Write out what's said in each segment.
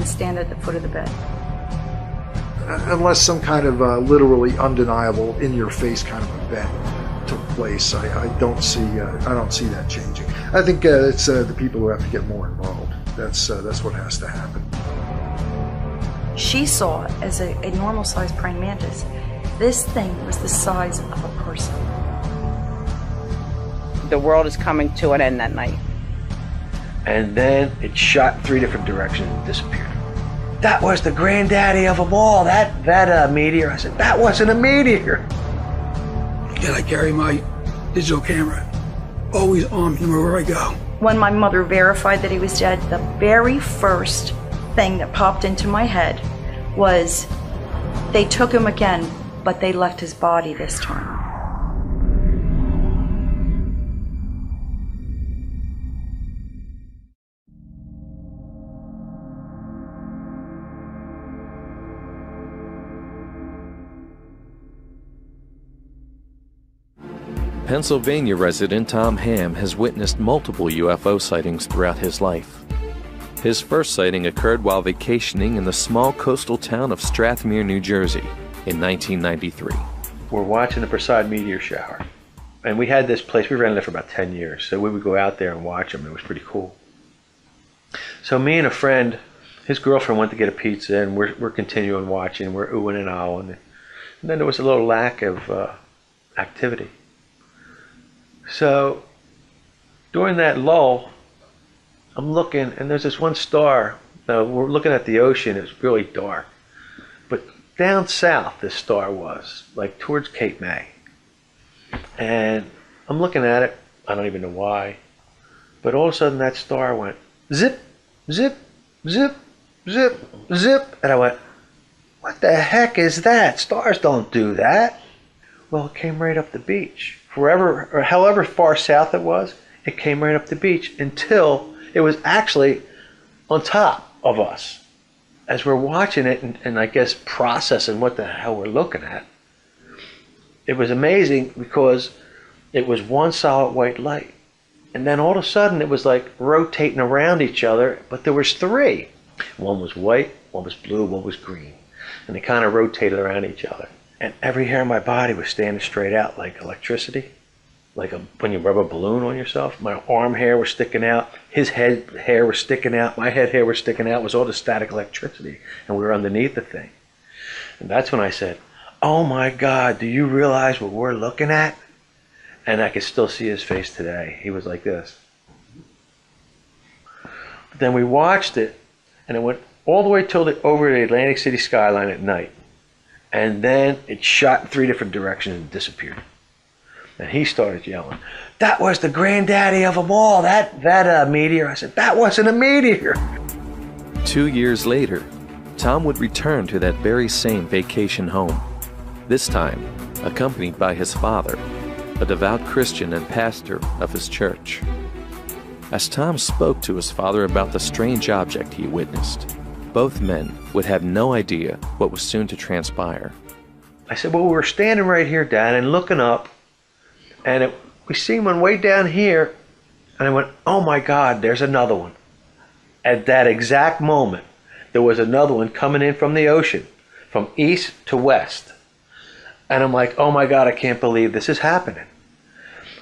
and stand at the foot of the bed. Unless some kind of literally undeniable, in-your-face kind of event took place, I don't see that changing. I think it's the people who have to get more involved. That's what has to happen. She saw it as a normal-sized praying mantis. This thing was the size of a person. The world is coming to an end that night. And then it shot 3 different directions and disappeared. That was the granddaddy of them all, that meteor. I said, that wasn't a meteor. Yeah, I carry my digital camera always on me wherever I go. When my mother verified that he was dead, the very first thing that popped into my head was they took him again, but they left his body this time. Pennsylvania resident Tom Ham has witnessed multiple UFO sightings throughout his life. His first sighting occurred while vacationing in the small coastal town of Strathmere, New Jersey in 1993. We're watching the Perseid meteor shower. And we had this place, we rented it for about 10 years, so we would go out there and watch them. It was pretty cool. So me and a friend, his girlfriend went to get a pizza, and we're continuing watching, we're oohing and ahhing. And then there was a little lack of activity. So during that lull, I'm looking, and there's this one star. Now we're looking at the ocean, it's really dark. But down south, this star was, like towards Cape May. And I'm looking at it, I don't even know why. But all of a sudden that star went zip, zip, zip, zip, zip. And I went, what the heck is that? Stars don't do that. Well, it came right up the beach. Wherever, or however far south it was, it came right up the beach until it was actually on top of us. As we're watching it and I guess processing what the hell we're looking at, it was amazing because it was one solid white light. And then all of a sudden it was like rotating around each other, but there was 3. One was white, one was blue, one was green. And they kind of rotated around each other. And every hair in my body was standing straight out like electricity, like when you rub a balloon on yourself. My arm hair was sticking out, his head hair was sticking out, my head hair was sticking out. It was all the static electricity, and we were underneath the thing. And that's when I said, oh my God, do you realize what we're looking at? And I could still see his face today. He was like this. But then we watched it, and it went all the way over the Atlantic City skyline at night. And then it shot in 3 different directions and disappeared. And he started yelling, that was the granddaddy of them all, that meteor. I said, that wasn't a meteor. 2 years later, Tom would return to that very same vacation home, this time accompanied by his father, a devout Christian and pastor of his church. As Tom spoke to his father about the strange object he witnessed, both men would have no idea what was soon to transpire. I said, well, we're standing right here, Dad, and looking up, and we seen one way down here, and I went, oh my God, there's another one. At that exact moment, there was another one coming in from the ocean, from east to west. And I'm like, oh my God, I can't believe this is happening.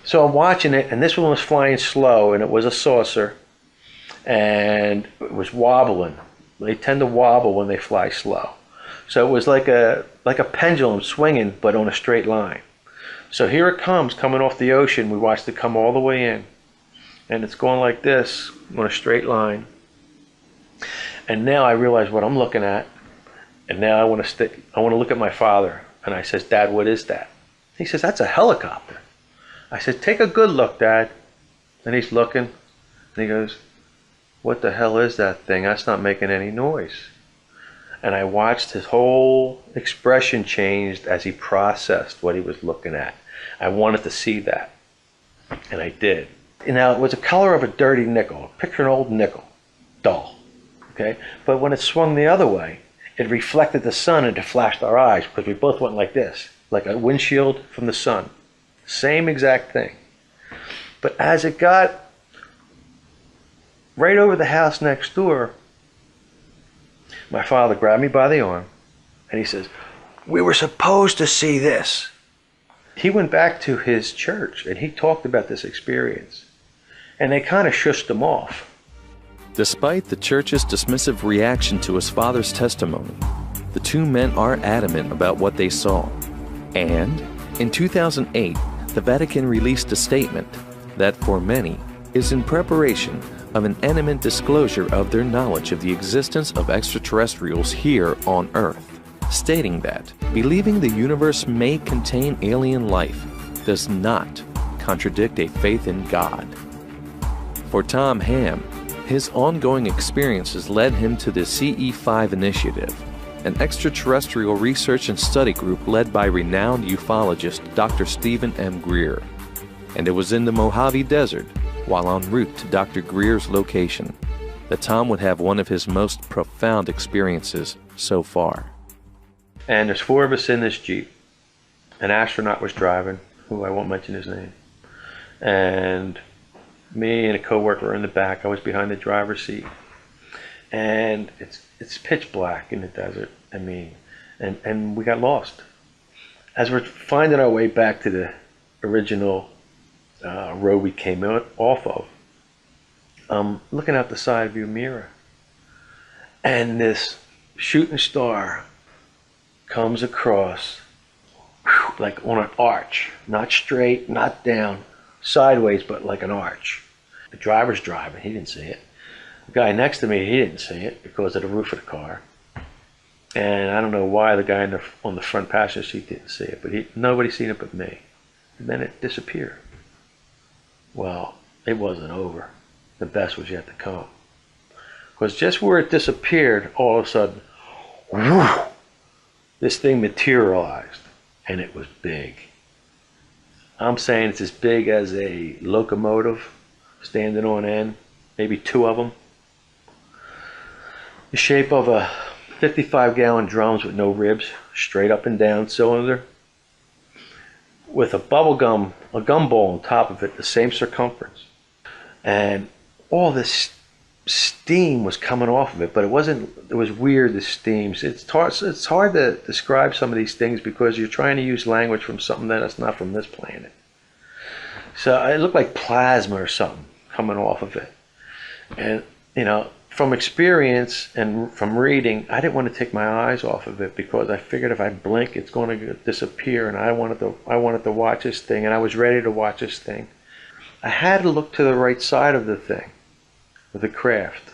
So I'm watching it, and this one was flying slow, and it was a saucer, and it was wobbling. They tend to wobble when they fly slow. So it was like a pendulum swinging, but on a straight line. So here it comes, coming off the ocean. We watched it come all the way in. And it's going like this, on a straight line. And now I realize what I'm looking at. And now I want to look at my father. And I says, Dad, what is that? He says, that's a helicopter. I said, take a good look, Dad. And he's looking. And he goes, what the hell is that thing? That's not making any noise. And I watched his whole expression change as he processed what he was looking at. I wanted to see that. And I did. And now it was the color of a dirty nickel. Picture an old nickel. Dull. Okay? But when it swung the other way, it reflected the sun and it flashed our eyes because we both went like this, like a windshield from the sun. Same exact thing. But as it got right over the house next door, My father grabbed me by the arm and he says, "We were supposed to see this." He went back to his church and he talked about this experience. And they kind of shushed him off. Despite the church's dismissive reaction to his father's testimony, the two men are adamant about what they saw. And in 2008, the Vatican released a statement that, for many, is in preparation of an imminent disclosure of their knowledge of the existence of extraterrestrials here on Earth, stating that believing the universe may contain alien life does not contradict a faith in God. For Tom Ham, his ongoing experiences led him to the CE5 initiative, an extraterrestrial research and study group led by renowned ufologist Dr. Stephen M. Greer. And it was in the Mojave Desert, while en route to Dr. Greer's location, that Tom would have one of his most profound experiences so far. And there's 4 of us in this Jeep. An astronaut was driving, who I won't mention his name. And me and a coworker were in the back. I was behind the driver's seat. And it's pitch black in the desert. I mean, and we got lost. As we're finding our way back to the original road we came off of, I'm looking out the side view mirror. And this shooting star comes across like on an arch, not straight, not down, sideways, but like an arch. The driver's driving, he didn't see it. The guy next to me, he didn't see it because of the roof of the car. And I don't know why the guy on the front passenger seat didn't see it, but nobody seen it but me. And then it disappeared. Well, it wasn't over. The best was yet to come. Because just where it disappeared, all of a sudden, whoo, this thing materialized, and it was big. I'm saying it's as big as a locomotive standing on end, maybe 2 of them. The shape of a 55-gallon drums with no ribs, straight up and down cylinder, with a gumball on top of it, the same circumference. And all this steam was coming off of it, but it was weird, the steams. It's hard to describe some of these things because you're trying to use language from something that's not from this planet. So it looked like plasma or something coming off of it. And, you know, from experience and from reading, I didn't want to take my eyes off of it because I figured if I blink, it's going to disappear, and I wanted to watch this thing, and I was ready to watch this thing. I had to look to the right side of the thing, of the craft.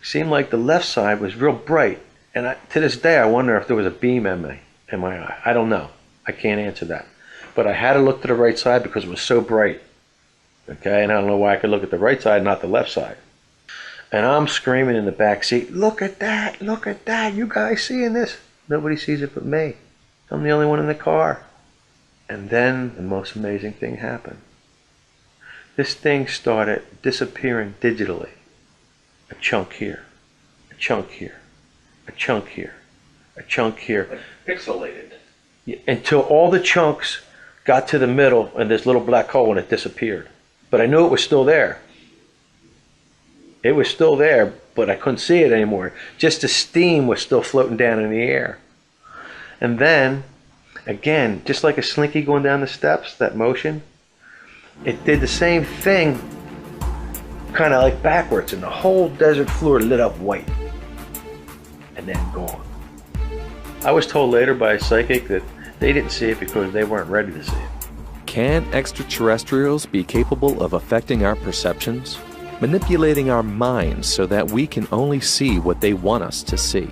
It seemed like the left side was real bright, and to this day I wonder if there was a beam in my eye. I don't know. I can't answer that. But I had to look to the right side because it was so bright. Okay, and I don't know why I could look at the right side, not the left side. And I'm screaming in the back seat, "Look at that! Look at that! You guys seeing this?" Nobody sees it but me. I'm the only one in the car. And then the most amazing thing happened. This thing started disappearing digitally. A chunk here, a chunk here, a chunk here, a chunk here. Like pixelated. Until all the chunks got to the middle and this little black hole and it disappeared. But I knew it was still there. It was still there, but I couldn't see it anymore. Just the steam was still floating down in the air. And then, again, just like a slinky going down the steps, that motion, it did the same thing, kind of like backwards, and the whole desert floor lit up white. And then gone. I was told later by a psychic that they didn't see it because they weren't ready to see it. Can extraterrestrials be capable of affecting our perceptions, manipulating our minds so that we can only see what they want us to see?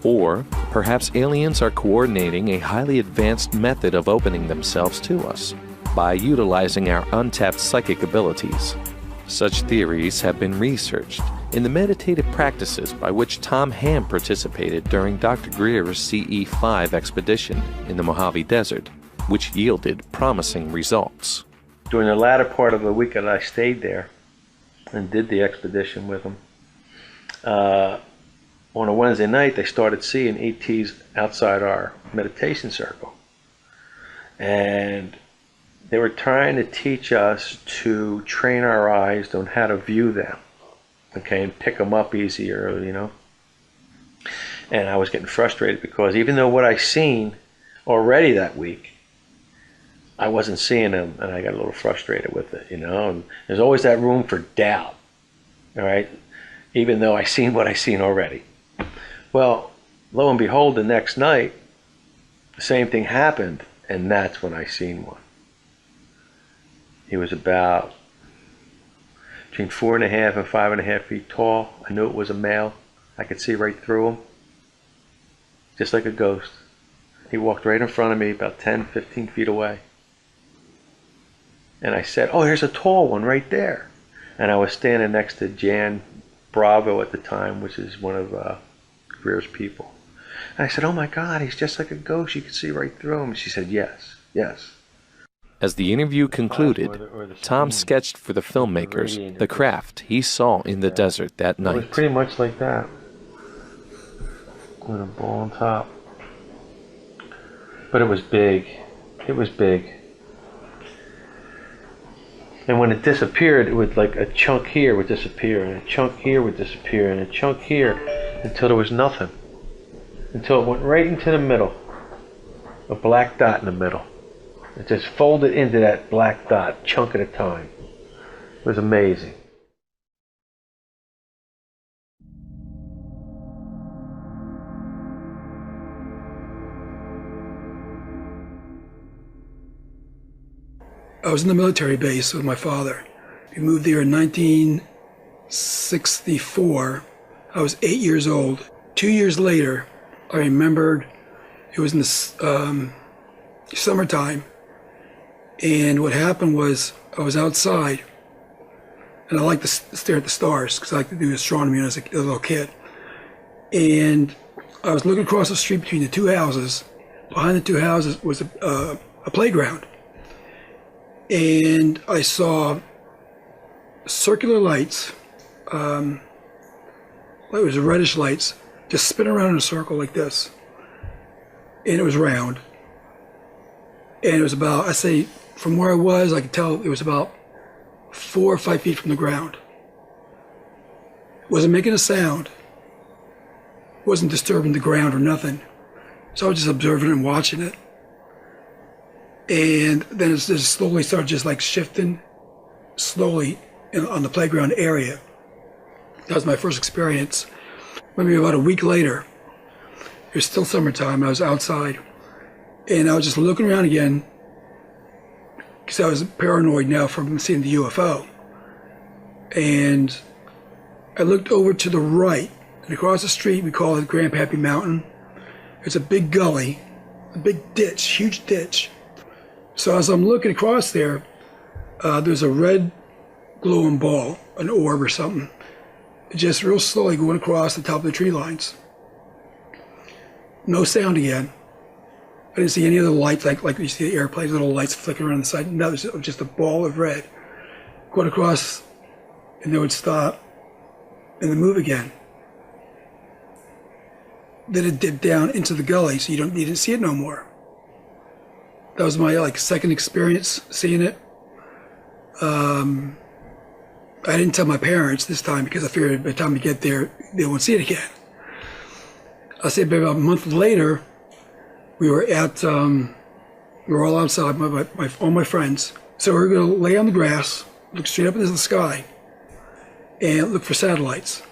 Or perhaps aliens are coordinating a highly advanced method of opening themselves to us by utilizing our untapped psychic abilities. Such theories have been researched in the meditative practices by which Tom Ham participated during Dr. Greer's CE5 expedition in the Mojave Desert, which yielded promising results. During the latter part of the week that I stayed there and did the expedition with them, on a Wednesday night they started seeing ETs outside our meditation circle. And they were trying to teach us to train our eyes on how to view them, okay, and pick them up easier, you know. And I was getting frustrated because even though what I seen already that week, I wasn't seeing them, and I got a little frustrated with it, and there's always that room for doubt, all right, even though I seen what I seen already. Well, lo and behold, the next night, the same thing happened, and that's when I seen one. He was about between 4.5 and 5.5 feet tall. I knew it was a male. I could see right through him, just like a ghost. He walked right in front of me, about 10, 15 feet away. And I said, oh, here's a tall one right there. And I was standing next to Jan Bravo at the time, which is one of Greer's people. And I said, oh my God, he's just like a ghost. You can see right through him. She said, yes, yes. As the interview concluded, Tom sketched for the filmmakers the craft he saw in the desert that night. It was pretty much like that, with a ball on top. But it was big. It was big. And when it disappeared, it would, like, a chunk here would disappear, and a chunk here would disappear, and a chunk here, until there was nothing. Until it went right into the middle. A black dot in the middle. It just folded into that black dot, chunk at a time. It was amazing. I was in the military base with my father. We moved there in 1964. I was 8 years old. 2 years later, I remembered it was in the summertime. And what happened was I was outside, and I like to stare at the stars because I like to do astronomy when I was a little kid. And I was looking across the street between the two houses. Behind the two houses was a playground. And I saw circular lights, it was reddish lights, just spin around in a circle like this. And it was round. And it was about, I say, from where I was, I could tell it was about 4 or 5 feet from the ground. It wasn't making a sound. It wasn't disturbing the ground or nothing. So I was just observing and watching it. And then it just slowly started just like shifting slowly on the playground area. That was my first experience. Maybe about a week later, it was still summertime, I was outside, and I was just looking around again because I was paranoid now from seeing the UFO. And I looked over to the right, and across the street, we call it Grandpappy Mountain. It's a big gully, a big ditch, huge ditch. So as I'm looking across there, there's a red glowing ball, an orb or something, just real slowly going across the top of the tree lines. No sound again. I didn't see any of the lights, like you see the airplanes, little lights flickering around the side. No, it was just a ball of red going across, and they would stop and then move again. Then it dipped down into the gully, so you didn't see it no more. That was my second experience seeing it. I didn't tell my parents this time because I figured by the time we get there, they won't see it again. I say about a month later, we were all outside, all my friends. So we were going to lay on the grass, look straight up into the sky, and look for satellites.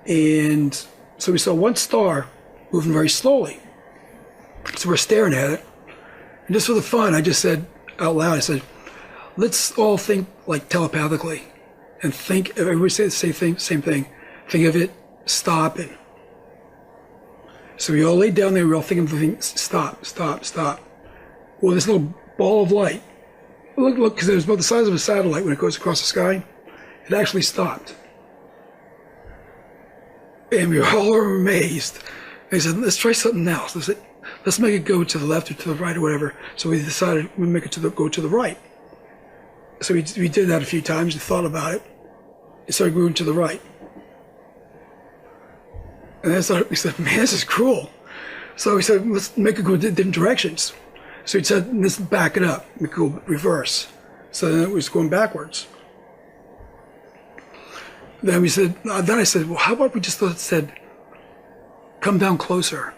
And so we saw one star moving very slowly. So we're staring at it. And just for the fun, I just said out loud, I said, let's all think like telepathically and think, everybody say the same thing, think of it stopping. So we all laid down there, we all thinking, stop, stop, stop. Well, this little ball of light, look, because it was about the size of a satellite when it goes across the sky, it actually stopped. And we were all amazed. And he said, let's try something else. Let's make it go to the left or to the right or whatever. So we decided we'd make it go to the right. So we did that a few times and thought about it. It started going to the right. And then we said, man, this is cruel. So we said, let's make it go different directions. So we said, let's back it up, make it go reverse. So then it was going backwards. Then I said, well, how about we just said, come down closer.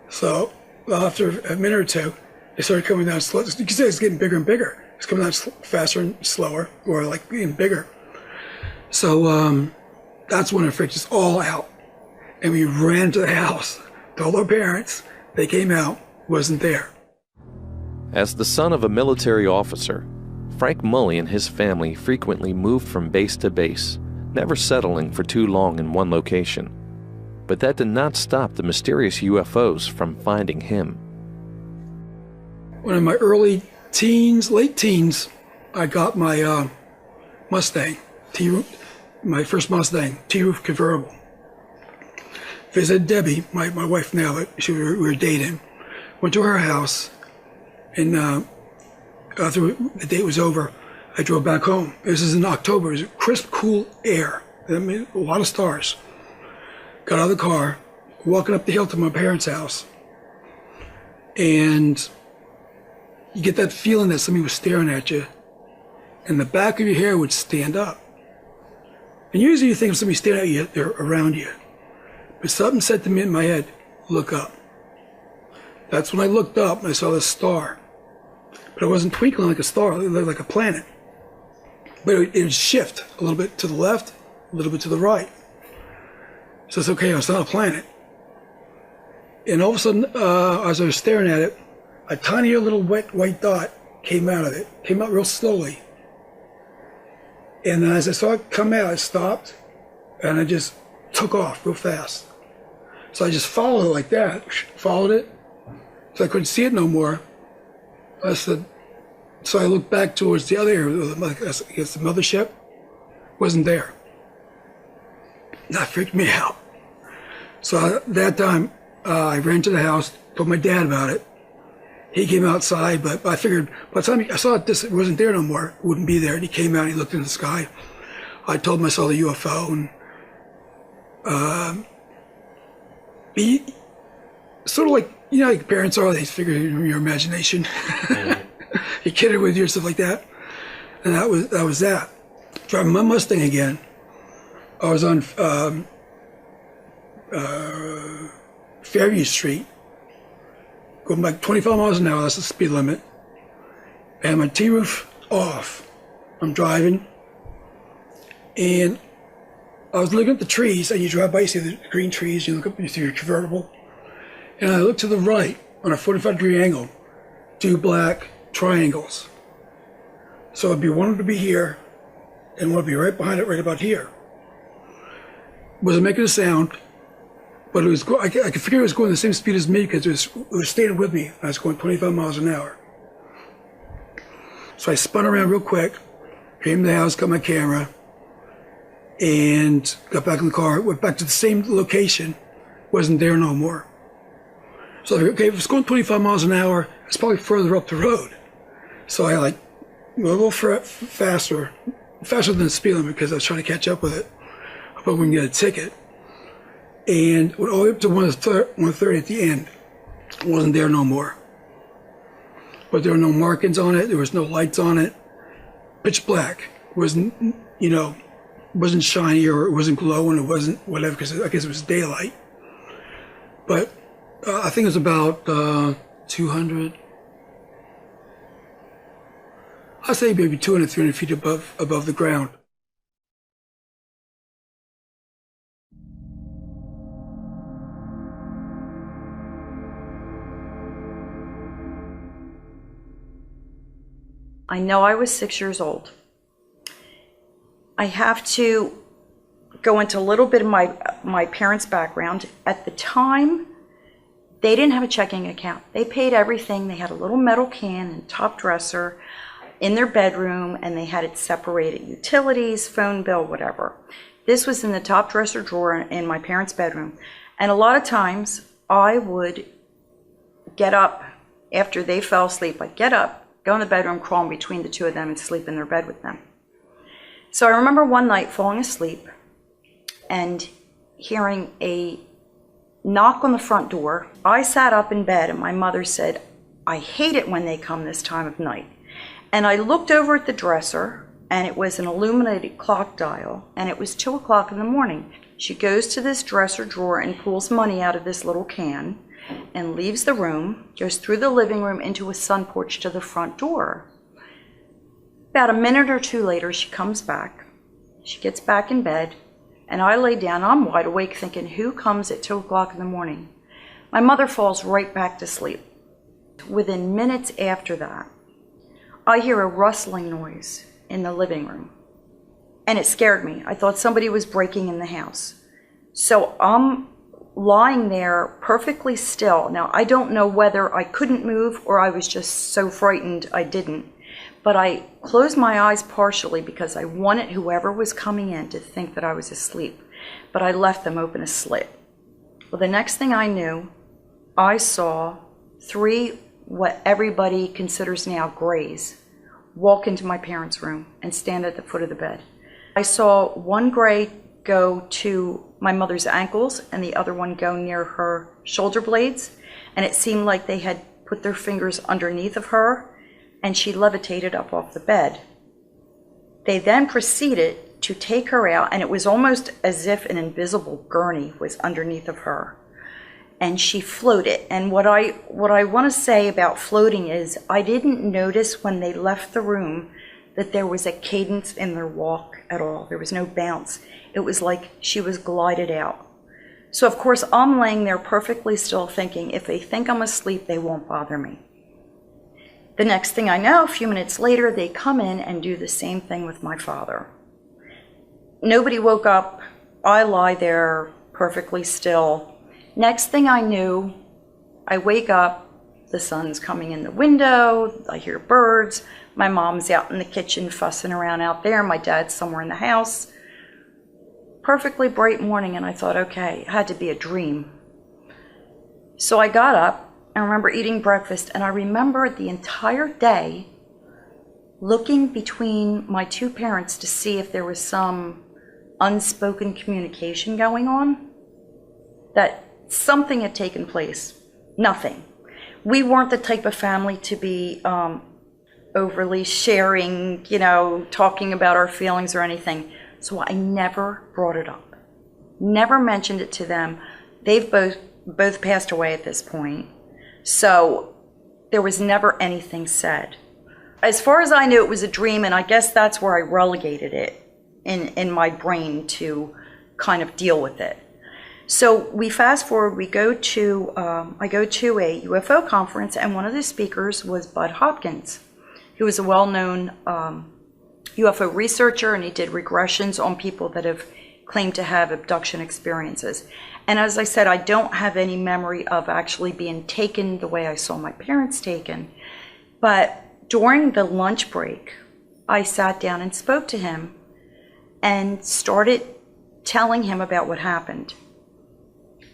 So after a minute or two, it started coming down slow. You can say it's getting bigger and bigger. It's coming down faster and slower, or like being bigger. So that's when it freaked us all out. And we ran to the house, told our parents. They came out, wasn't there. As the son of a military officer, Frank Mully and his family frequently moved from base to base, never settling for too long in one location. But that did not stop the mysterious UFOs from finding him. When in my early teens, late teens, I got my Mustang, my first Mustang, T-roof convertible. Visited Debbie, my wife now, but we were dating. Went to her house, and after the date was over, I drove back home. This is in October. It was crisp, cool air. I mean, a lot of stars. Got out of the car, walking up the hill to my parents' house, and you get that feeling that somebody was staring at you, and the back of your hair would stand up. And usually you think of somebody staring at you, they're around you. But something said to me in my head, look up. That's when I looked up and I saw this star. But it wasn't twinkling like a star, it looked like a planet. But it would shift a little bit to the left, a little bit to the right. So it's okay, it's not a planet. And all of a sudden, as I was staring at it, a tiny little wet white dot came out of it, came out real slowly. And then as I saw it come out, it stopped, and I just took off real fast. So I just followed it like that, followed it, so I couldn't see it no more. So I looked back towards the other area, I guess the mothership, wasn't there. That freaked me out. So at that time, I ran to the house, told my dad about it. He came outside, but I figured by the time I saw it wasn't there no more, it wouldn't be there. And he came out, he looked in the sky. I told him I saw the UFO, and he sort of like, you know, like parents are, they figure in your imagination. You kid it with you or stuff like that. And that was that. Driving my Mustang again. I was on Fairview Street, going like 25 miles an hour, that's the speed limit. And my T-roof off. I'm driving, and I was looking at the trees, and you drive by, you see the green trees, you look up, you see your convertible. And I look to the right on a 45-degree angle, 2 black triangles. So it'd be one would be here, and one would be right behind it, right about here. Wasn't making a sound, but it was. I could figure it was going the same speed as me because it was staying with me. I was going 25 miles an hour. So I spun around real quick, came to the house, got my camera, and got back in the car. Went back to the same location, wasn't there no more. So okay, if it's going 25 miles an hour, it's probably further up the road. So I like a little faster than the speed limit because I was trying to catch up with it. I thought we can get a ticket. And went all the way up to 130 at the end. It wasn't there no more. But there were no markings on it. There was no lights on it. Pitch black. It wasn't, you know, wasn't shiny or it wasn't glowing. It wasn't whatever because I guess it was daylight. But I think it was about 200. I'd say maybe 200, 300 feet above the ground. I know I was 6 years old. I have to go into a little bit of my parents' background. At the time, they didn't have a checking account. They paid everything. They had a little metal can and top dresser in their bedroom, and they had it separated: utilities, phone bill, whatever. This was in the top dresser drawer in my parents' bedroom. And a lot of times, I would get up after they fell asleep. I'd get up, go in the bedroom, crawl in between the two of them, and sleep in their bed with them. So I remember one night falling asleep and hearing a knock on the front door. I sat up in bed, and my mother said, "I hate it when they come this time of night." And I looked over at the dresser, and it was an illuminated clock dial, and it was 2 o'clock in the morning. She goes to this dresser drawer and pulls money out of this little can and leaves the room, goes through the living room into a sun porch to the front door. About a minute or two later, she comes back. She gets back in bed, and I lay down. I'm wide awake thinking, who comes at 2 o'clock in the morning? My mother falls right back to sleep. Within minutes after that, I hear a rustling noise in the living room, and it scared me. I thought somebody was breaking in the house. So I'm lying there perfectly still. Now, I don't know whether I couldn't move or I was just so frightened I didn't. But I closed my eyes partially because I wanted whoever was coming in to think that I was asleep. But I left them open a slit. Well, the next thing I knew, I saw 3 what everybody considers now grays walk into my parents' room and stand at the foot of the bed. I saw one gray go to my mother's ankles and the other one go near her shoulder blades, and it seemed like they had put their fingers underneath of her and she levitated up off the bed. They then proceeded to take her out, and it was almost as if an invisible gurney was underneath of her, and she floated. And what I want to say about floating is I didn't notice when they left the room that there was a cadence in their walk at all. There was no bounce. It was like she was glided out. So of course I'm laying there perfectly still thinking, if they think I'm asleep, they won't bother me. The next thing I know, a few minutes later, they come in and do the same thing with my father. Nobody woke up. I lie there perfectly still. Next thing I knew, I wake up, the sun's coming in the window, I hear birds, my mom's out in the kitchen fussing around out there, my dad's somewhere in the house. Perfectly bright morning, and I thought, okay, it had to be a dream. So I got up. I remember eating breakfast, and I remember the entire day looking between my 2 parents to see if there was some unspoken communication going on, that something had taken place. Nothing. We weren't the type of family to be overly sharing, talking about our feelings or anything. So I never brought it up. Never mentioned it to them. They've both passed away at this point. So there was never anything said. As far as I knew, it was a dream, and I guess that's where I relegated it in my brain to kind of deal with it. So we fast forward, I go to a UFO conference, and one of the speakers was Bud Hopkins, who was a well-known UFO researcher, and he did regressions on people that have claimed to have abduction experiences. And as I said, I don't have any memory of actually being taken the way I saw my parents taken. But during the lunch break, I sat down and spoke to him and started telling him about what happened.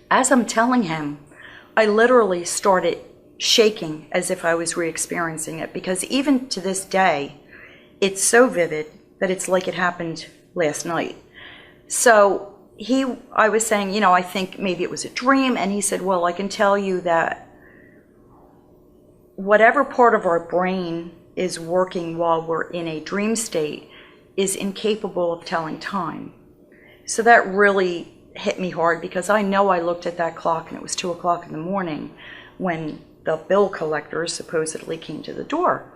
As I'm telling him, I literally started shaking as if I was re-experiencing it, because even to this day, it's so vivid that it's like it happened last night. So I was saying, I think maybe it was a dream, and he said, well, I can tell you that whatever part of our brain is working while we're in a dream state is incapable of telling time. So that really hit me hard, because I know I looked at that clock and it was 2 o'clock in the morning when the bill collectors supposedly came to the door.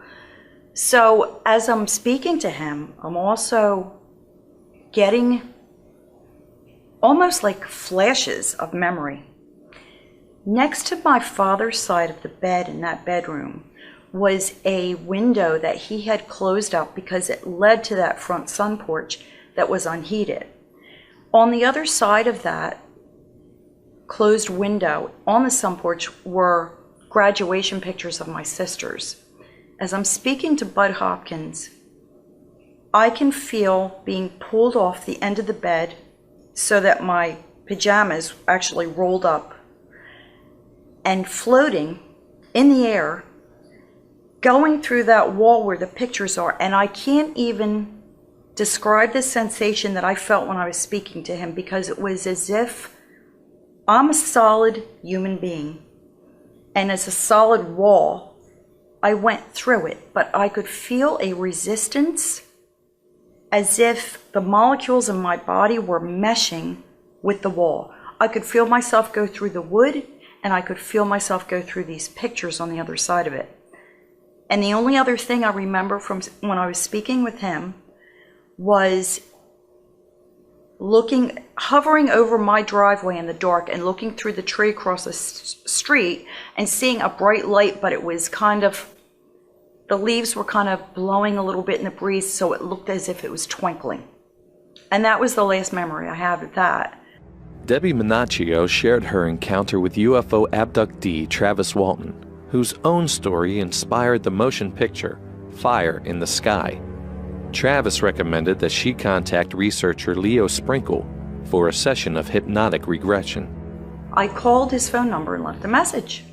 So as I'm speaking to him, I'm also getting almost like flashes of memory. Next to my father's side of the bed in that bedroom was a window that he had closed up because it led to that front sun porch that was unheated. On the other side of that closed window on the sun porch were graduation pictures of my sisters. As I'm speaking to Bud Hopkins, I can feel being pulled off the end of the bed so that my pajamas actually rolled up and floating in the air, going through that wall where the pictures are. And I can't even describe the sensation that I felt when I was speaking to him, because it was as if I'm a solid human being, and as a solid wall, I went through it, but I could feel a resistance as if the molecules in my body were meshing with the wall. I could feel myself go through the wood, and I could feel myself go through these pictures on the other side of it. And the only other thing I remember from when I was speaking with him was hovering over my driveway in the dark and looking through the tree across the street and seeing a bright light, but it was kind of, the leaves were kind of blowing a little bit in the breeze, so it looked as if it was twinkling. And that was the last memory I have of that. Debbie Minaccio shared her encounter with UFO abductee Travis Walton, whose own story inspired the motion picture Fire in the Sky. Travis recommended that she contact researcher Leo Sprinkle for a session of hypnotic regression. I called his phone number and left a message.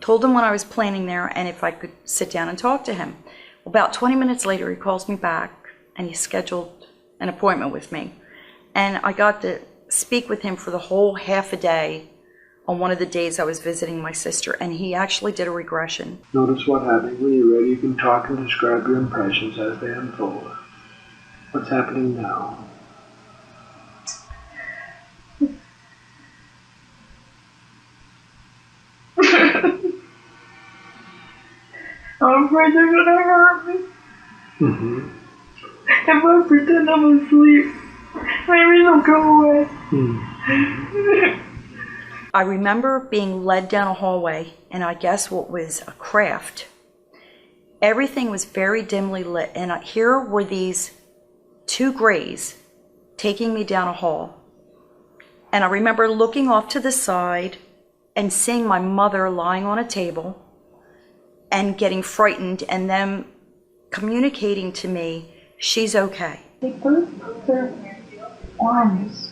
Told him when I was planning there and if I could sit down and talk to him. About 20 minutes later, he calls me back and he scheduled an appointment with me. And I got to speak with him for the whole half a day on one of the days I was visiting my sister, and he actually did a regression. Notice what happens when you're ready. You can talk and describe your impressions as they unfold. What's happening now? I'm afraid they're gonna hurt me. Mm-hmm. If I pretend I'm asleep, maybe they'll go away. Mm-hmm. I remember being led down a hallway, and I guess what was a craft. Everything was very dimly lit, and here were these two grays taking me down a hall. And I remember looking off to the side and seeing my mother lying on a table and getting frightened, and them communicating to me, she's okay. They both put their arms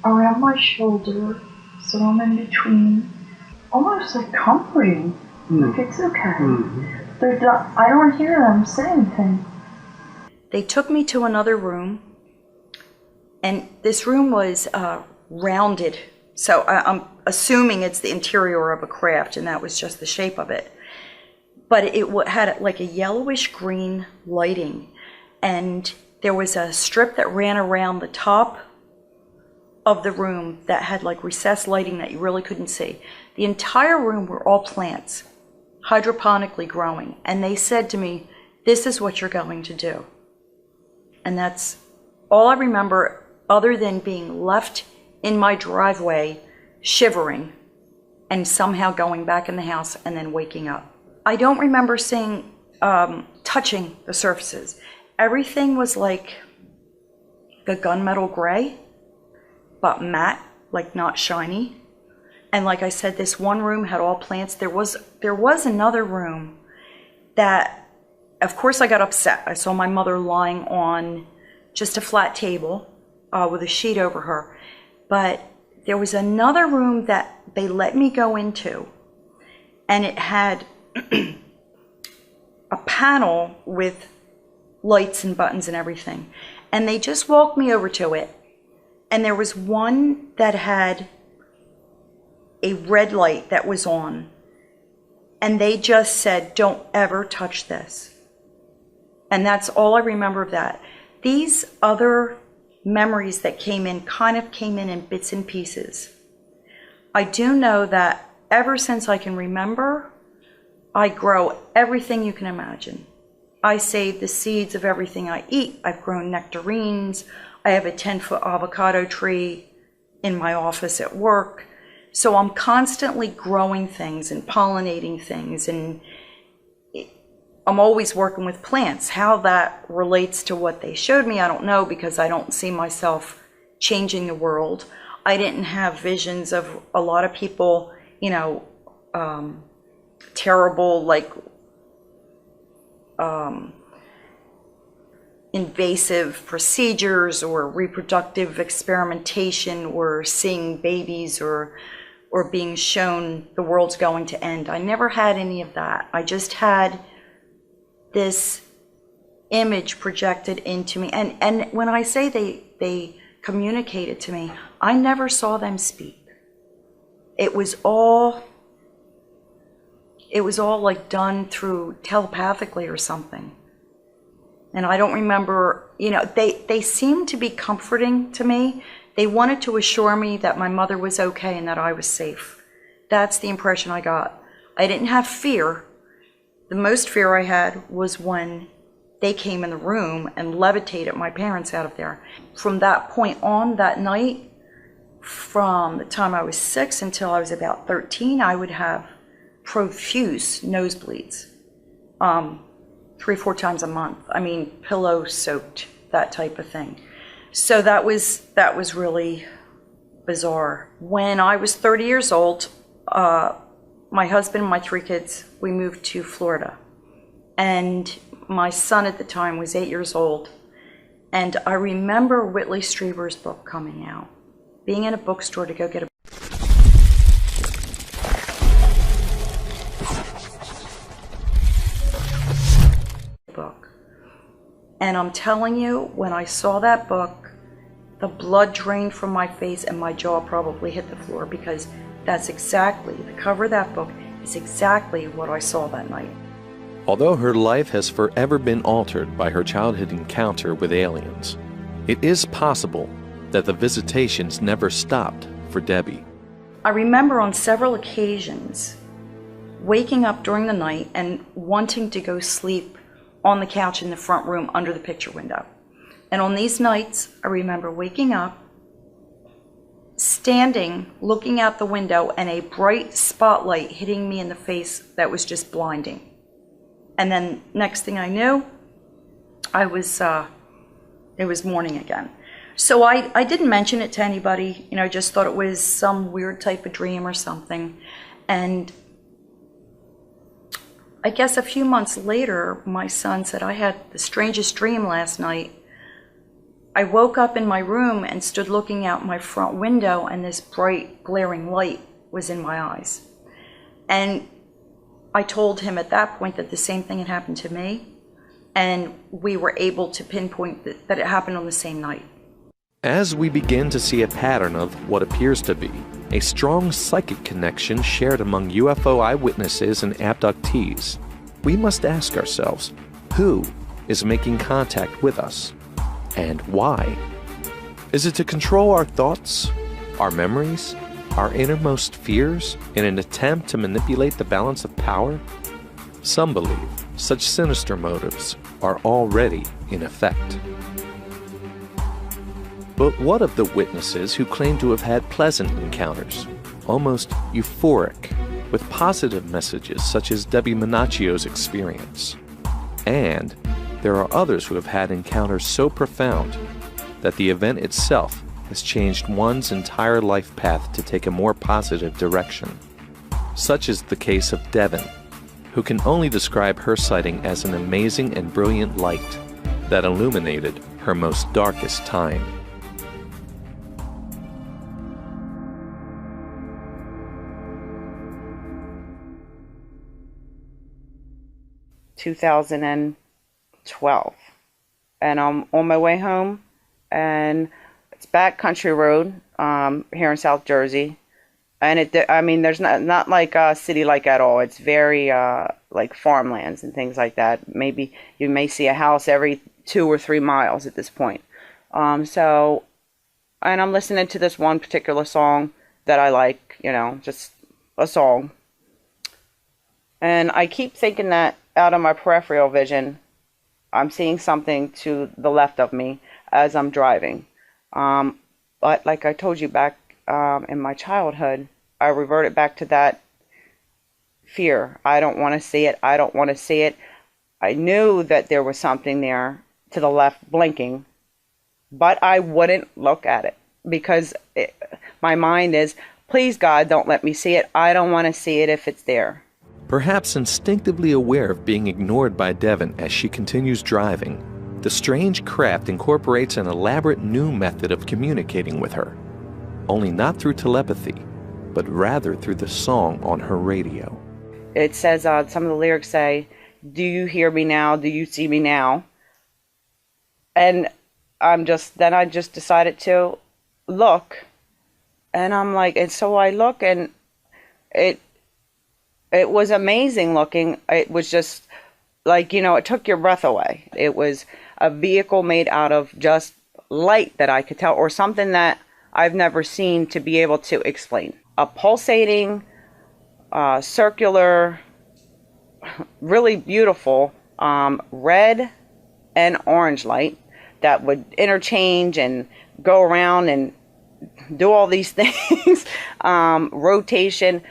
around my shoulder, so I'm in between, almost like comforting. Like, it's okay. I don't hear them say anything. They took me to another room, and this room was rounded, so I'm assuming it's the interior of a craft, and that was just the shape of it. But it had like a yellowish green lighting, and there was a strip that ran around the top of the room that had like recessed lighting that you really couldn't see. The entire room were all plants, hydroponically growing, and they said to me, this is what you're going to do. And that's all I remember, other than being left in my driveway shivering and somehow going back in the house and then waking up. I don't remember seeing, touching the surfaces. Everything was like a gunmetal gray, but matte, like not shiny. And like I said, this one room had all plants. There was another room that, of course I got upset. I saw my mother lying on just a flat table with a sheet over her. But there was another room that they let me go into, and it had a panel with lights and buttons and everything. And they just walked me over to it. And there was one that had a red light that was on. And they just said, don't ever touch this. And that's all I remember of that. These other memories that came in kind of came in bits and pieces. I do know that ever since I can remember, I grow everything you can imagine. I save the seeds of everything I eat. I've grown nectarines. I have a 10-foot avocado tree in my office at work. So I'm constantly growing things and pollinating things, and I'm always working with plants. How that relates to what they showed me, I don't know, because I don't see myself changing the world. I didn't have visions of a lot of people, you know, terrible, like, invasive procedures or reproductive experimentation or seeing babies or being shown the world's going to end. I never had any of that. I just had this image projected into me. And when I say they communicated to me, I never saw them speak. It was all like done through telepathically or something. And I don't remember, you know, they seemed to be comforting to me. They wanted to assure me that my mother was okay and that I was safe. That's the impression I got. I didn't have fear. The most fear I had was when they came in the room and levitated my parents out of there. From that point on, that night, from the time I was 6 until I was about 13, I would have profuse nosebleeds, 3 or 4 times a month. I mean, pillow soaked, that type of thing. So that was really bizarre. When I was 30 years old, my husband and my 3 kids, we moved to Florida. And my son at the time was 8 years old. And I remember Whitley Strieber's book coming out, being in a bookstore to go get a book. And I'm telling you, when I saw that book, the blood drained from my face and my jaw probably hit the floor, because that's exactly, the cover of that book is exactly what I saw that night. Although her life has forever been altered by her childhood encounter with aliens, it is possible that the visitations never stopped for Debbie. I remember on several occasions waking up during the night and wanting to go sleep on the couch in the front room under the picture window. And on these nights, I remember waking up, standing, looking out the window, and a bright spotlight hitting me in the face that was just blinding. And then next thing I knew, it was morning again. So I didn't mention it to anybody, I just thought it was some weird type of dream or something. And I guess a few months later, my son said, I had the strangest dream last night. I woke up in my room and stood looking out my front window, and this bright, glaring light was in my eyes. And I told him at that point that the same thing had happened to me, and we were able to pinpoint that it happened on the same night. As we begin to see a pattern of what appears to be a strong psychic connection shared among UFO eyewitnesses and abductees, we must ask ourselves, who is making contact with us, and why? Is it to control our thoughts, our memories, our innermost fears in an attempt to manipulate the balance of power? Some believe such sinister motives are already in effect. But what of the witnesses who claim to have had pleasant encounters, almost euphoric, with positive messages such as Debbie Menaccio's experience? And there are others who have had encounters so profound that the event itself has changed one's entire life path to take a more positive direction. Such is the case of Devin, who can only describe her sighting as an amazing and brilliant light that illuminated her most darkest time. ...2012, and I'm on my way home, and it's back country road here in South Jersey, and there's not like a city like at all. It's very like farmlands and things like that. Maybe you may see a house every 2 or 3 miles at this point. And I'm listening to this one particular song that I like, just a song, and I keep thinking that out of my peripheral vision, I'm seeing something to the left of me as I'm driving. But like I told you back in my childhood, I reverted back to that fear. I don't want to see it. I don't want to see it. I knew that there was something there to the left blinking, but I wouldn't look at it because my mind is, please God, don't let me see it. I don't want to see it if it's there. Perhaps instinctively aware of being ignored by Devin as she continues driving, the strange craft incorporates an elaborate new method of communicating with her, only not through telepathy, but rather through the song on her radio. It says, some of the lyrics say, "Do you hear me now? Do you see me now?" And I just decided to look, and I'm like, and so I look, and it was amazing looking. It was just like, it took your breath away. It was a vehicle made out of just light that I could tell, or something that I've never seen to be able to explain. A pulsating, circular, really beautiful red and orange light that would interchange and go around and do all these things, rotation.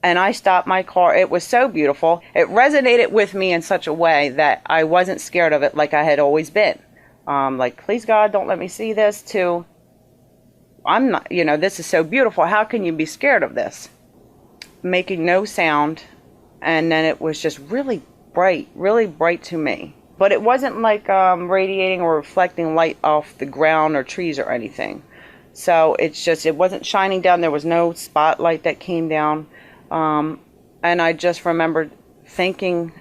And I stopped my car. It was so beautiful. It resonated with me in such a way that I wasn't scared of it like I had always been. Like, please God, don't let me see this, to, I'm not, this is so beautiful. How can you be scared of this? Making no sound. And then it was just really bright to me. But it wasn't like radiating or reflecting light off the ground or trees or anything. So it's just, it wasn't shining down. There was no spotlight that came down. And I just remembered thinking,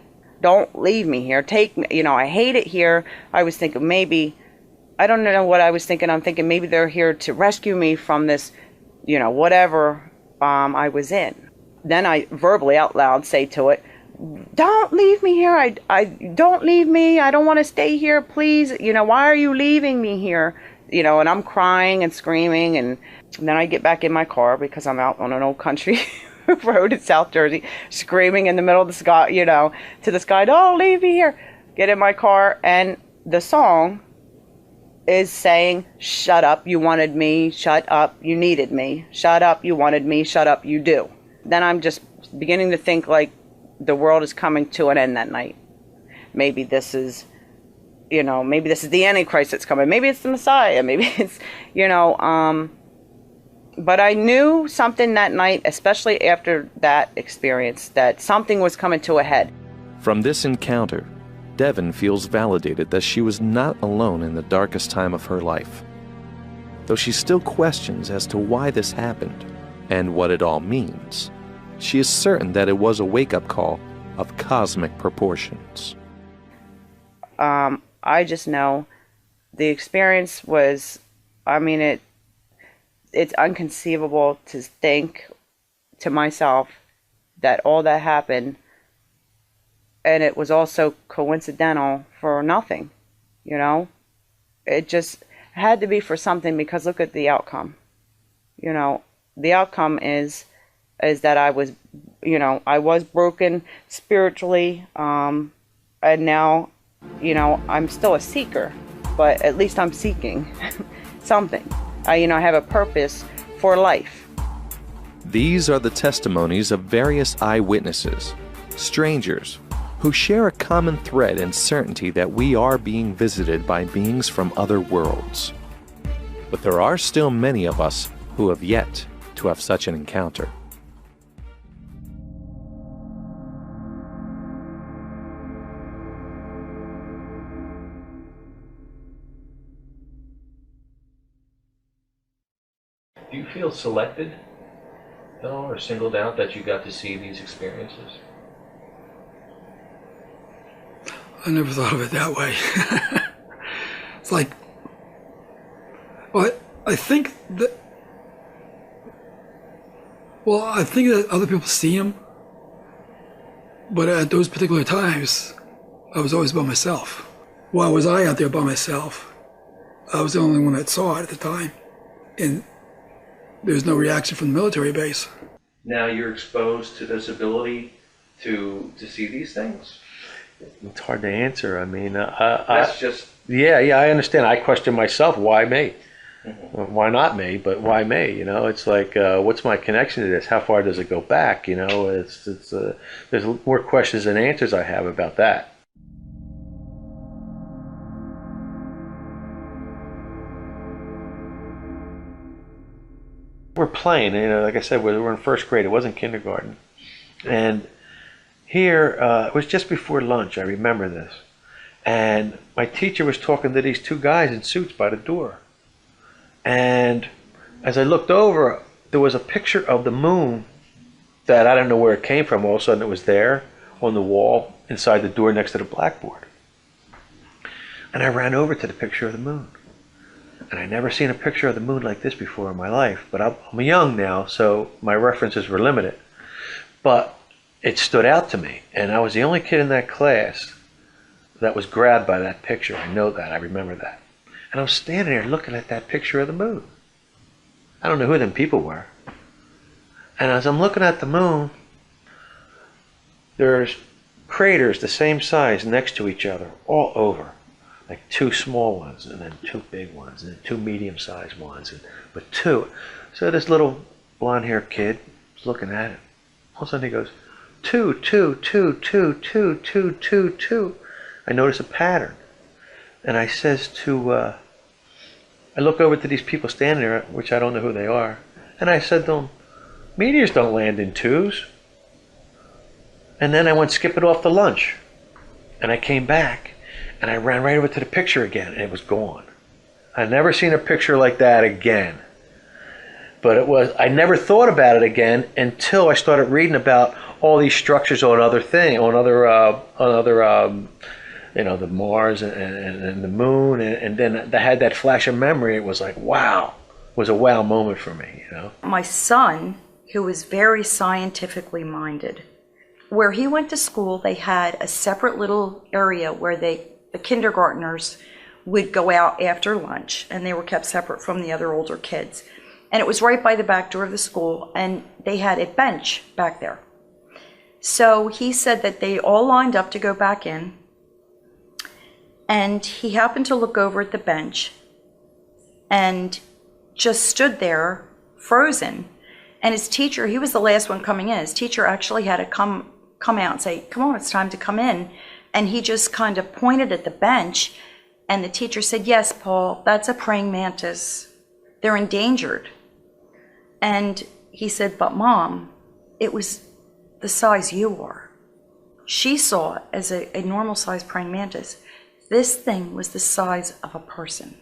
don't leave me here. Take me, I hate it here. I was thinking maybe, I don't know what I was thinking. I'm thinking maybe they're here to rescue me from this, whatever I was in. Then I verbally out loud say to it, don't leave me here. I don't leave me. I don't want to stay here. Please. Why are you leaving me here? And I'm crying and screaming. And then I get back in my car because I'm out on an old country road in South Jersey, screaming in the middle of the sky, to the sky, don't leave me here. Get in my car. And the song is saying, shut up. You wanted me. Shut up. You needed me. Shut up. You wanted me. Shut up. You do. Then I'm just beginning to think like, the world is coming to an end that night. Maybe this is, maybe this is the Antichrist that's coming. Maybe it's the Messiah. Maybe it's, but I knew something that night, especially after that experience, that something was coming to a head. From this encounter, Devon feels validated that she was not alone in the darkest time of her life. Though she still questions as to why this happened and what it all means, she is certain that it was a wake-up call of cosmic proportions. I just know the experience was, it's inconceivable to think to myself that all that happened, and it was also coincidental for nothing, It just had to be for something, because look at the outcome. The outcome is that I was, I was broken spiritually, and now, I'm still a seeker, but at least I'm seeking something. I have a purpose for life. These are the testimonies of various eyewitnesses, strangers, who share a common thread and certainty that we are being visited by beings from other worlds. But there are still many of us who have yet to have such an encounter. Do you feel selected at all, or singled out that you got to see these experiences? I never thought of it that way. It's like, well, I think that other people see them, but at those particular times, I was always by myself. Why was I out there by myself? I was the only one that saw it at the time, and there's no reaction from the military base. Now you're exposed to this ability to see these things? It's hard to answer. That's just... Yeah, I understand. I question myself, why me? Mm-hmm. Why not me, but why me? It's like, what's my connection to this? How far does it go back? There's more questions than answers I have about that. We're playing, like I said, we were in first grade. It wasn't kindergarten. And here, it was just before lunch, I remember this. And my teacher was talking to these two guys in suits by the door. And as I looked over, there was a picture of the moon that I don't know where it came from. All of a sudden it was there on the wall inside the door next to the blackboard. And I ran over to the picture of the moon. And I never seen a picture of the moon like this before in my life. But I'm young now, so my references were limited. But it stood out to me. And I was the only kid in that class that was grabbed by that picture. I know that. I remember that. And I was standing there looking at that picture of the moon. I don't know who them people were. And as I'm looking at the moon, there's craters the same size next to each other all over. Like 2 small ones, and then 2 big ones, and then 2 medium-sized ones, but 2. So this little blonde-haired kid is looking at it. All of a sudden he goes, 2, 2, 2, 2, 2, 2, 2, 2. I notice a pattern. And I says to, I look over to these people standing there, which I don't know who they are, and I said to them, meteors don't land in 2s. And then I went skipping off to lunch. And I came back, and I ran right over to the picture again, and it was gone. I'd never seen a picture like that again. But I never thought about it again until I started reading about all these structures on other the Mars and the moon, and then I had that flash of memory. It was like, wow. It was a wow moment for me, My son, who was very scientifically minded, where he went to school, they had a separate little area where the kindergartners would go out after lunch, and they were kept separate from the other older kids. And it was right by the back door of the school, and they had a bench back there. So he said that they all lined up to go back in, and he happened to look over at the bench and just stood there frozen. And his teacher, he was the last one coming in, his teacher actually had to come out and say, come on, it's time to come in. And he just kind of pointed at the bench, and the teacher said, yes, Paul, that's a praying mantis. They're endangered. And he said, but Mom, it was the size you are. She saw it as a normal-sized praying mantis. This thing was the size of a person.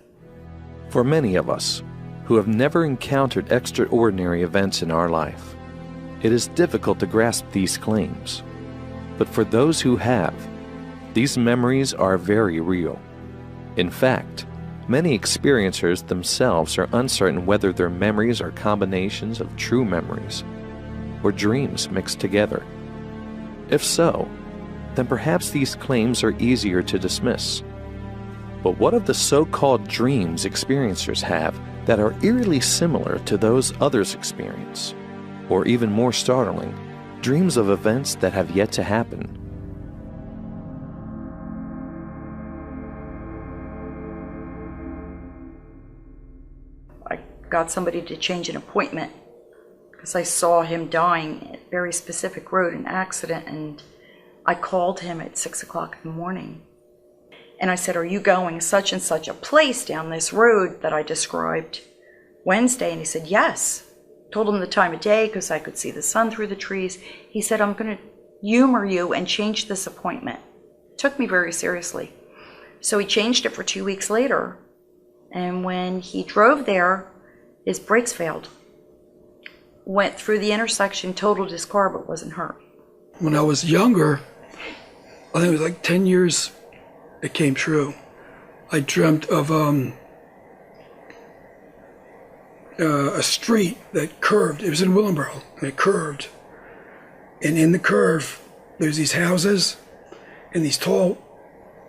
For many of us who have never encountered extraordinary events in our life, it is difficult to grasp these claims. But for those who have, these memories are very real. In fact, many experiencers themselves are uncertain whether their memories are combinations of true memories or dreams mixed together. If so, then perhaps these claims are easier to dismiss. But what of the so-called dreams experiencers have that are eerily similar to those others experience? Or even more startling, dreams of events that have yet to happen. I got somebody to change an appointment because I saw him dying at a very specific road, an accident, and I called him at 6 o'clock in the morning. And I said, are you going such and such a place down this road that I described Wednesday? And he said, yes. Told him the time of day because I could see the sun through the trees. He said, I'm going to humor you and change this appointment. Took me very seriously. So he changed it for 2 weeks later. And when he drove there, his brakes failed. Went through the intersection, totaled his car, but wasn't hurt. When I was younger, I think it was like 10 years, it came true. I dreamt of a street that curved. It was in Willingboro, and it curved. And in the curve, there's these houses and these tall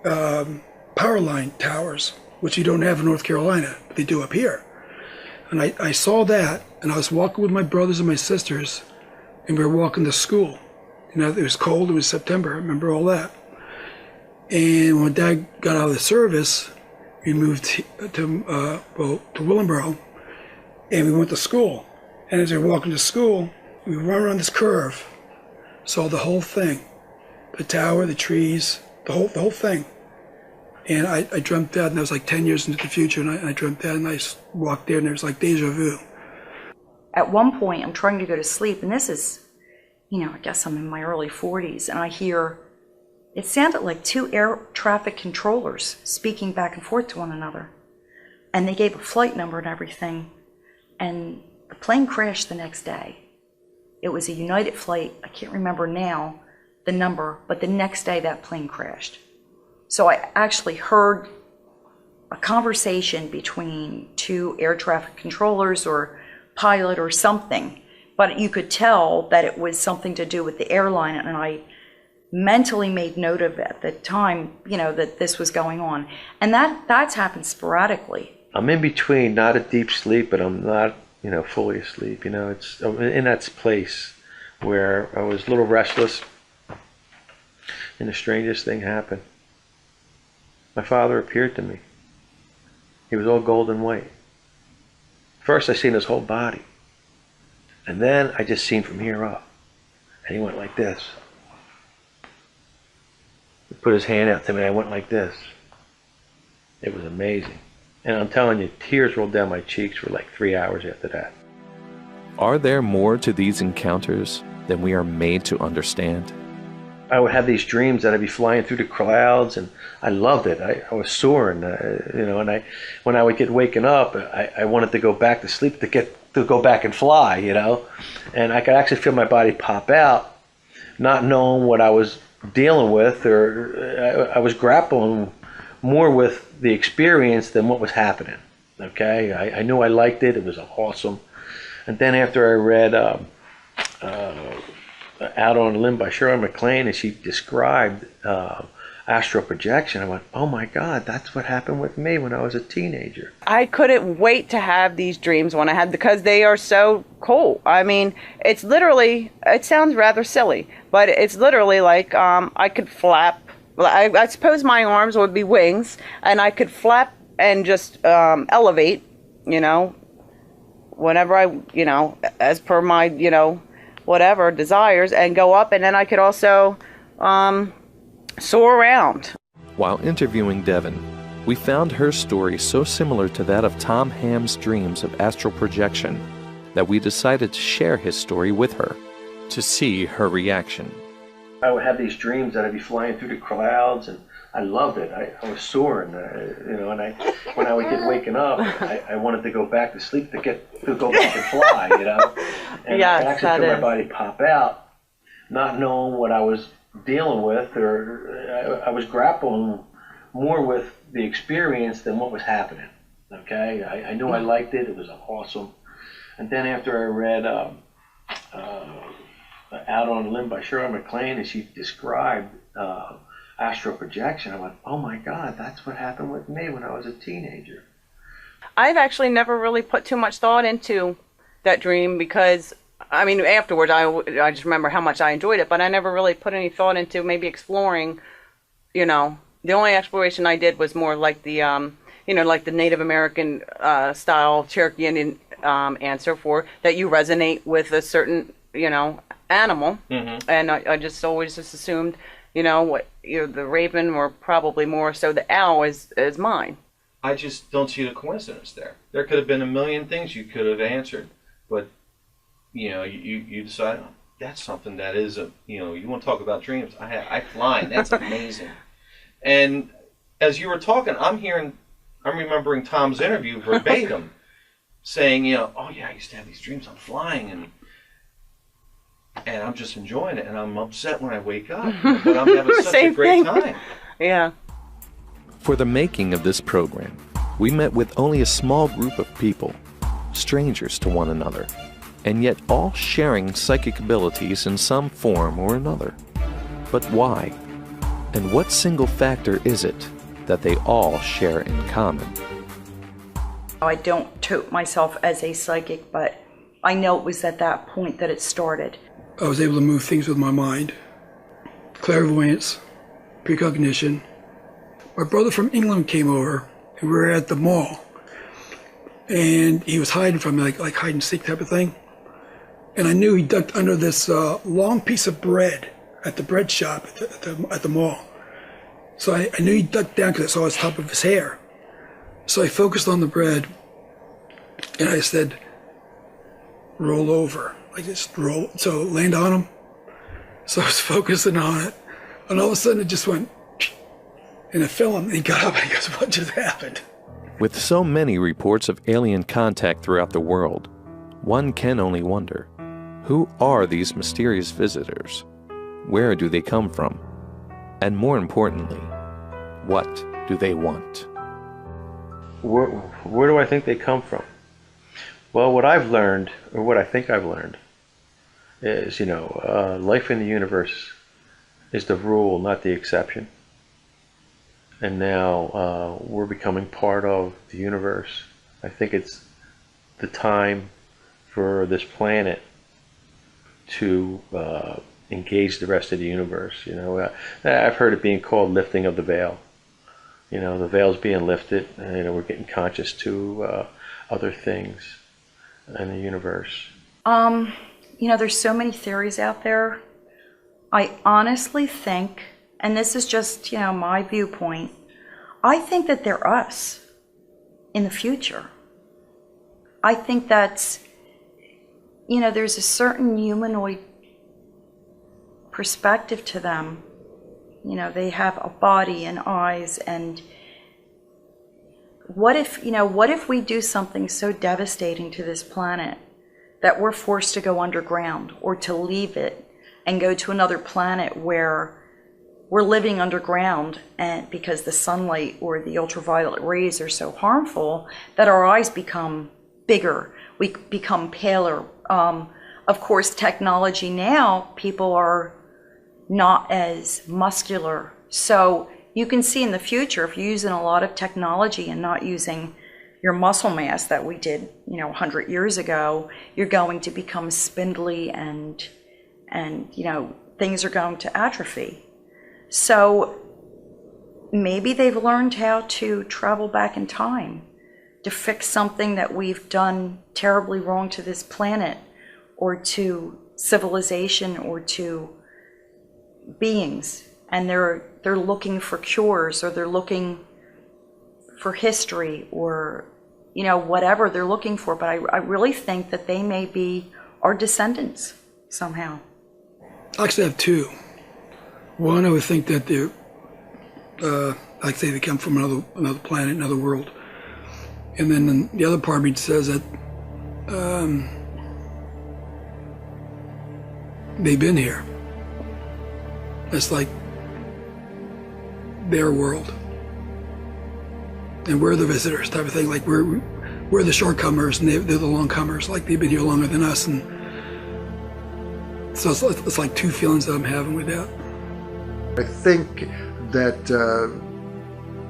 power line towers, which you don't have in North Carolina, but they do up here. And I saw that, and I was walking with my brothers and my sisters, and we were walking to school. It was cold, it was September, I remember all that. And when Dad got out of the service, we moved to Willingboro, and we went to school. And as we were walking to school, we ran around this curve, saw the whole thing, the tower, the trees, the whole thing. And I dreamt that, and that was like 10 years into the future, and I dreamt that, and I walked there, and it was like deja vu. At one point, I'm trying to go to sleep, and this is, I guess I'm in my early 40s, and I hear, it sounded like 2 air traffic controllers speaking back and forth to one another. And they gave a flight number and everything, and the plane crashed the next day. It was a United flight, I can't remember now the number, but the next day that plane crashed. So I actually heard a conversation between 2 air traffic controllers or pilot or something, but you could tell that it was something to do with the airline, and I mentally made note of it at the time, that this was going on. And that's happened sporadically. I'm in between, not a deep sleep, but I'm not fully asleep. It's in that place where I was a little restless, and the strangest thing happened. My father appeared to me. He was all gold and white. First, I seen his whole body, and then I just seen from here up, and he went like this. He put his hand out to me, and I went like this. It was amazing. And I'm telling you, tears rolled down my cheeks for like 3 hours after that. Are there more to these encounters than we are made to understand? I would have these dreams that I'd be flying through the clouds, and I loved it. I was soaring, and when I would get waken up, I wanted to go back to sleep to go back and fly, and I could actually feel my body pop out, not knowing what I was dealing with, or I was grappling more with the experience than what was happening. Okay, I knew I liked it. It was awesome. And then after I read Out on a Limb by Shirley MacLaine, and she described astral projection, I went, oh my God, that's what happened with me when I was a teenager. I couldn't wait to have these dreams when I had, because they are so cool. I mean, it's literally, it sounds rather silly, but it's literally like I could flap. I suppose my arms would be wings, and I could flap and just elevate, whenever I, as per my, whatever desires, and go up, and then I could also soar around. While interviewing Devon, we found her story so similar to that of Tom Ham's dreams of astral projection that we decided to share his story with her to see her reaction. I would have these dreams that I'd be flying through the clouds, and I loved it. I was soaring, and when I would get waken up, I wanted to go back to sleep to go back and fly, And I could actually feel my body pop out, not knowing what I was dealing with, or I was grappling more with the experience than what was happening. Okay, I knew I liked it. It was awesome. And then after I read Out on a Limb by Shirley MacLaine, and she described astral projection, I went, oh my God, that's what happened with me when I was a teenager. I've actually never really put too much thought into that dream, because, I mean, afterwards I just remember how much I enjoyed it, but I never really put any thought into maybe exploring, The only exploration I did was more like the, like the Native American style Cherokee Indian answer for that you resonate with a certain, animal. Mm-hmm. And I just always assumed, the raven, or probably more so the owl, is mine. I just don't see the coincidence there. There could have been a million things you could have answered, but you decide, oh, that's something that is you want to talk about dreams. I fly. That's amazing. And as you were talking, I'm remembering Tom's interview verbatim, saying, oh yeah, I used to have these dreams. I'm flying, and I'm just enjoying it, and I'm upset when I wake up, but I'm having such a great time. Yeah. For the making of this program, we met with only a small group of people, strangers to one another, and yet all sharing psychic abilities in some form or another. But why? And what single factor is it that they all share in common? I don't tote myself as a psychic, but I know it was at that point that it started. I was able to move things with my mind. Clairvoyance, precognition. My brother from England came over, and we were at the mall. And he was hiding from me, like hide and seek type of thing. And I knew he ducked under this long piece of bread at the bread shop at the mall. So I knew he ducked down because I saw the top of his hair. So I focused on the bread, and I said, roll over. Like just roll, so land on him. So I was focusing on it, and all of a sudden it just went, and it fell on me. He got up and he goes, what just happened? With so many reports of alien contact throughout the world, one can only wonder, who are these mysterious visitors? Where do they come from? And more importantly, what do they want? Where do I think they come from? Well, what I've learned, or what I think I've learned, is, life in the universe is the rule, not the exception. And now we're becoming part of the universe. I think it's the time for this planet to engage the rest of the universe. I've heard it being called lifting of the veil. The veil's being lifted, and we're getting conscious to other things in the universe. There's so many theories out there. I honestly think, and this is just, my viewpoint, I think that they're us in the future. I think that's, there's a certain humanoid perspective to them. They have a body and eyes, and what if we do something so devastating to this planet that we're forced to go underground or to leave it and go to another planet where we're living underground, and because the sunlight or the ultraviolet rays are so harmful that our eyes become bigger, we become paler. Of course, technology now, people are not as muscular. So you can see in the future, if you're using a lot of technology and not using your muscle mass that we did, 100 years ago, you're going to become spindly and things are going to atrophy. So maybe they've learned how to travel back in time to fix something that we've done terribly wrong to this planet or to civilization or to beings, and they're looking for cures, or they're looking for history, or whatever they're looking for. But I really think that they may be our descendants somehow. I actually have two. One, I would think that they're, like say they come from another planet, another world. And then the other part of me says that they've been here. It's like their world, and we're the visitors, type of thing. Like we're the shortcomers, and they're the longcomers. Like they've been here longer than us, and so it's like two feelings that I'm having with that. I think that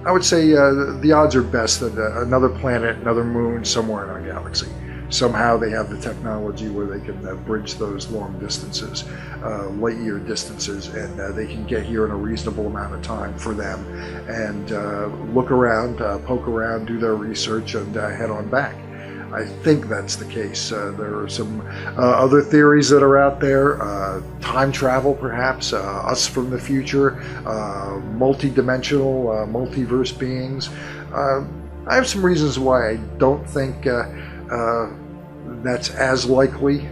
I would say the odds are best that another planet, another moon, somewhere in our galaxy. Somehow they have the technology where they can bridge those long distances, light year distances, and they can get here in a reasonable amount of time for them and look around, poke around, do their research, and head on back. I think that's the case. There are some other theories that are out there, time travel perhaps, us from the future, multi-dimensional, multiverse beings. I have some reasons why I don't think that's as likely.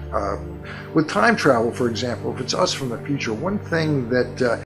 With time travel, for example, if it's us from the future, one thing that